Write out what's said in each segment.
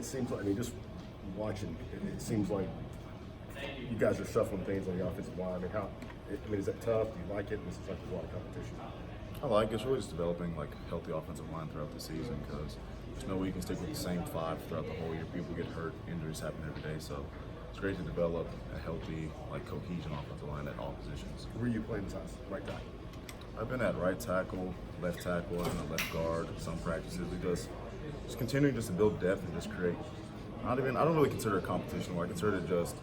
it seems like, I mean, just watching, it seems like you guys are shuffling things on the offensive line. I mean, is that tough? Do you like it? This is like a lot of competition. I like it. It's really just developing like healthy offensive line throughout the season because there's no way you can stick with the same five throughout the whole year. People get hurt, injuries happen every day. So it's great to develop a healthy, like cohesion offensive line at all positions. Where are you playing size? Right tackle? I've been at right tackle, left tackle, and a left guard. Some practices we just continuing just to build depth and just create. I don't really consider it competition. I consider it just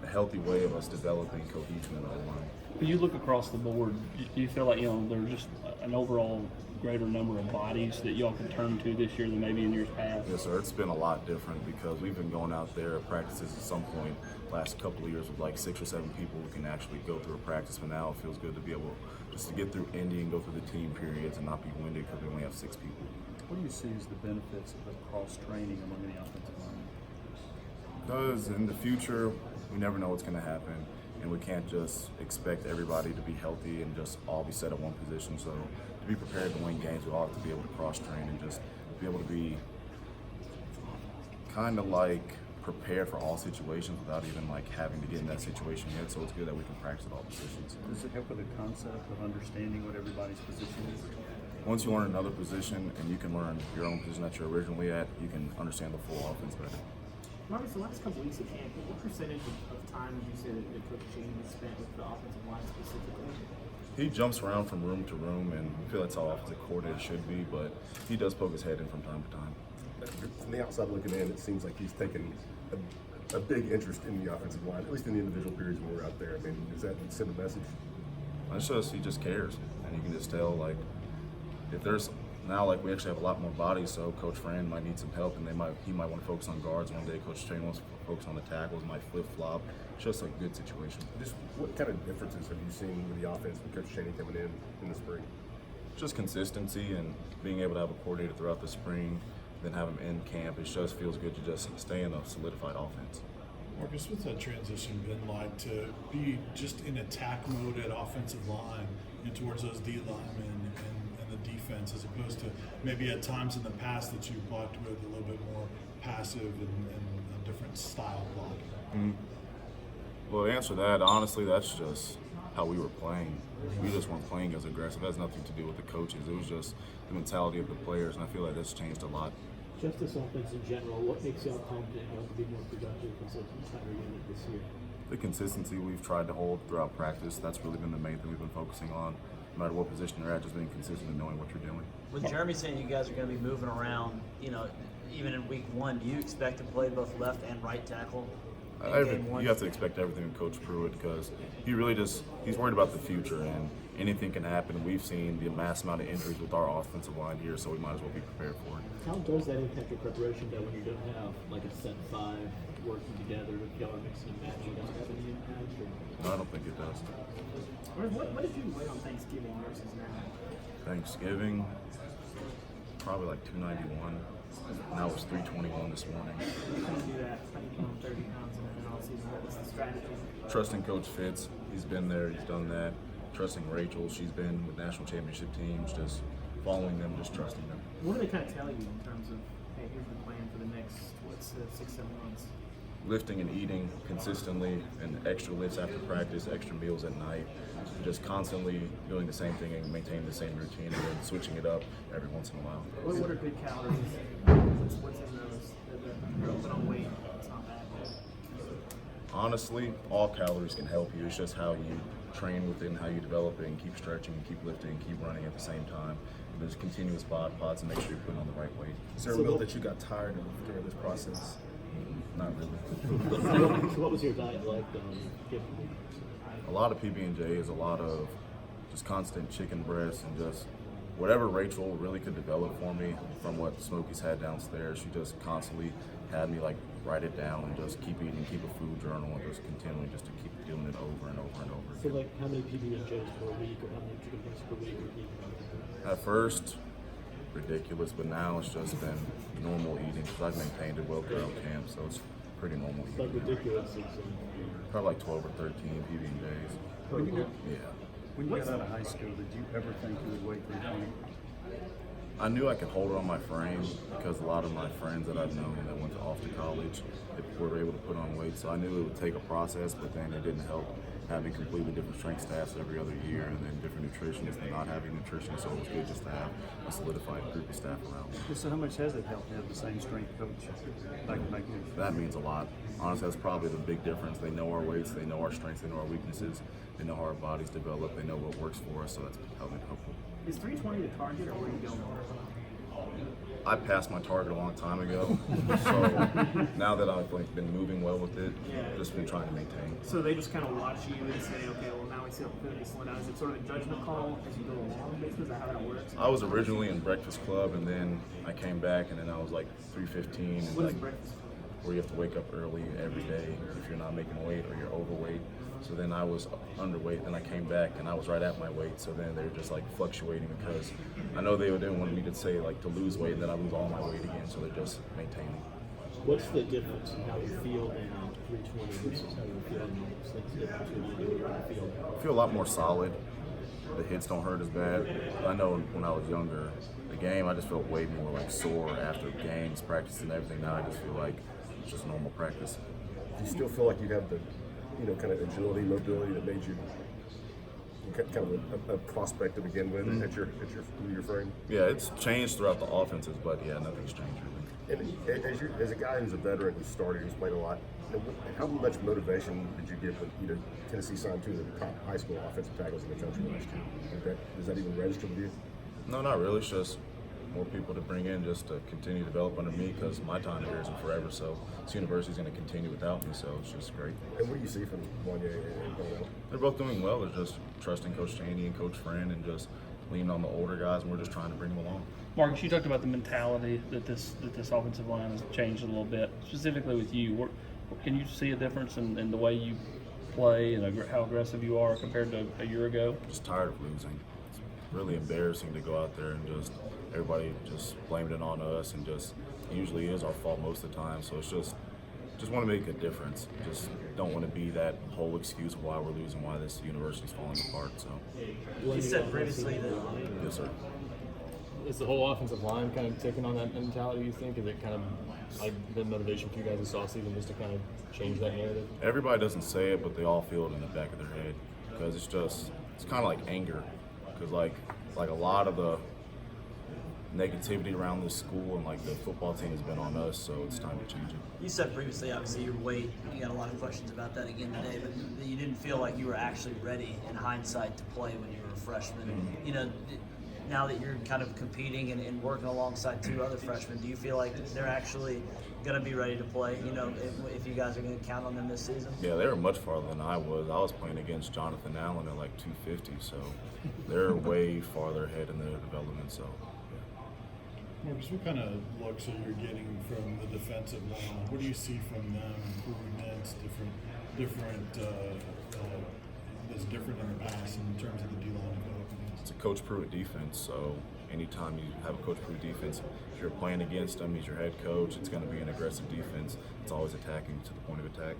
a healthy way of us developing cohesion in our line. When you look across the board, do you feel like there's just an overall greater number of bodies that y'all can turn to this year than maybe in years past? Yes, sir. It's been a lot different because we've been going out there at practices at some point last couple of years with like 6 or 7 people who can actually go through a practice. But now it feels good to be able just to get through Indy and go through the team periods and not be winded because we only have 6 people. What do you see as the benefits of cross-training among the offensive line? Because in the future, we never know what's going to happen, and we can't just expect everybody to be healthy and just all be set at one position. So to be prepared to win games, we all have to be able to cross-train and just be able to be kind of like prepared for all situations without even like having to get in that situation yet. So it's good that we can practice at all positions. Does it help with the concept of understanding what everybody's position is? Once you learn another position and you can learn your own position that you're originally at, you can understand the full offense better. Marcus, the last couple weeks of camp, what percentage of time would you say that Coach Shane has spent with the offensive line specifically? He jumps around from room to room, and I feel that's how offensive coordinator should be, but he does poke his head in from time to time. From the outside looking in, it seems like he's taken a big interest in the offensive line, at least in the individual periods when we're out there. I mean, does that send a message? It's just he just cares, and you can just tell like if there's now like we actually have a lot more bodies, so Coach Fran might need some help, and he might want to focus on guards one day. Coach Shane wants to focus on the tackles, might flip flop. It's just a good situation. Just what kind of differences have you seen with the offense with Coach Shane coming in the spring? Just consistency and being able to have a coordinator throughout the spring, then have him in camp. It just feels good to just stay in a solidified offense. Marcus, what's that transition been like to be just in attack mode at offensive line and towards those D linemen and the defense, as opposed to maybe at times in the past that you blocked with a little bit more passive and a different style blocking? Well, to answer that, honestly, that's just how we were playing. We just weren't playing as aggressive. It has nothing to do with the coaches. It was just the mentality of the players, and I feel like that's changed a lot. Just this offense in general, what makes y'all confident y'all can be more productive as an entire unit this year? The consistency we've tried to hold throughout practice, that's really been the main thing we've been focusing on. No matter what position you're at, just being consistent and knowing what you're doing. With Jeremy saying you guys are going to be moving around, even in week 1, do you expect to play both left and right tackle? You have to expect everything with Coach Pruitt because he's worried about the future and anything can happen. We've seen the mass amount of injuries with our offensive line here, so we might as well be prepared for it. How does that impact your preparation though when you don't have like a set 5 working together, if y'all are mixing and matching? Does it have any impact? No, I don't think it does. What did you weigh on Thanksgiving versus now? Thanksgiving, probably like 291. Now it's 321 this morning. You couldn't do that. I think you put on 30 pounds in an off-season. What's the strategy? Trusting Coach Fitz, he's been there, he's done that. Trusting Rachel, she's been with national championship teams, just following them, just trusting them. What do they kind of tell you in terms of, hey, here's the plan for the next, 6-7 months? Lifting and eating consistently, and extra lifts after practice, extra meals at night. Just constantly doing the same thing and maintaining the same routine, and then switching it up every once in a while. What are good calories? What's in those? They're put on weight. It's not bad. Honestly, all calories can help you. It's just how you train within, how you develop it, and keep stretching, and keep lifting, and keep running at the same time. And there's continuous bod pods and make sure you're putting on the right weight. Is there a will that you got tired of during this process? Not really. So what was your diet like? A lot of PB&J is a lot of just constant chicken breasts and just whatever Rachel really could develop for me from what Smokey's had downstairs. She just constantly had me like write it down and just keep eating, keep a food journal, and just continually just to keep doing it over and over and over. So like how many PB&Js per week or how many chicken breasts per week were you eating? At first, ridiculous, but now it's just been normal eating because I've maintained it well throughout camp, so it's pretty normal eating. Like ridiculous. Probably like 12 or 13 PB&Js. Yeah. When you got out of high school, did you ever think you would weigh 320? I knew I could hold it on my frame because a lot of my friends that I've known that went to off the college if we were able to put on weight. So I knew it would take a process, but then it didn't help having completely different strength staffs every other year, and then different nutritionists and not having nutritionists. So it was good just to have a solidified group of staff around. So how much has it helped to have the same strength coach back then? That means a lot. Honestly, that's probably the big difference. They know our weights, they know our strengths, they know our weaknesses, they know how our bodies develop, they know what works for us, so that's been helpful. Is 320 the target, or where are you going? I passed my target a long time ago, so now that I've been moving well with it, just been trying to maintain. So they just kind of watch you and say, okay, well now we see opportunity slow down. Is it sort of a judgment call as you go along? Basically, is that how that works? I was originally in Breakfast Club, and then I came back, and then I was like 315. And What is like, breakfast? where you have to wake up early every day if you're not making weight or you're overweight. So then I was underweight, then I came back and I was right at my weight. So then they were just like fluctuating because I know they didn't want me to say like to lose weight and then I lose all my weight again. So they're just maintaining. What's the difference in how you feel now, 320 versus how you feel now? What's the difference when you do it on the field? I feel a lot more solid. The hits don't hurt as bad. I know when I was younger, the game, I just felt way more like sore after games, practice and everything. Now I just feel like it's just normal practice. Do you still feel like you have the, kind of agility, mobility that made you kind of a prospect to begin with at your frame? Yeah, it's changed throughout the offenses, but yeah, nothing's changed really. And as a guy who's a veteran who started, who's played a lot, how much motivation did you get when Tennessee signed two of the top high school offensive tackles in the country last year? Does that even register with you? No, not really. It's just more people to bring in just to continue to develop under me because my time here isn't forever. So this university's going to continue without me. So it's just great. And what do you see from Wanye and Darnell? They're both doing well. They're just trusting Coach Chaney and Coach Friend and just leaning on the older guys, and we're just trying to bring them along. Marcus, you talked about the mentality that this offensive line has changed a little bit. Specifically with you, can you see a difference in the way you play and how aggressive you are compared to a year ago? Just tired of losing. It's really embarrassing to go out there and just everybody just blaming it on us, and just usually is our fault most of the time. So it's just want to make a difference. Just don't want to be that whole excuse of why we're losing, why this university's falling apart. So You said previously that yes, sir. Is the whole offensive line kind of taking on that mentality, you think? Is it kind of like the motivation for you guys this offseason just to kind of change that narrative? Everybody doesn't say it, but they all feel it in the back of their head because it's kind of like anger, because like a lot of the negativity around this school and like the football team has been on us, so it's time to change it. you said previously, obviously your weight. You got a lot of questions about that again today, but you didn't feel like you were actually ready in hindsight to play when you were a freshman. Now that you're kind of competing and working alongside two other freshmen, do you feel like they're actually going to be ready to play? If you guys are going to count on them this season? Yeah, they were much farther than I was. I was playing against Jonathan Allen at like 250, so they're way farther ahead in their development. So. Marcus, what kind of looks are you getting from the defensive line? What do you see from them? Improvements, that's different in the past in terms of the D-line development? It's a Coach Pruitt defense, so anytime you have a Coach Pruitt defense, if you're playing against him, he's your head coach, it's going to be an aggressive defense. It's always attacking to the point of attack.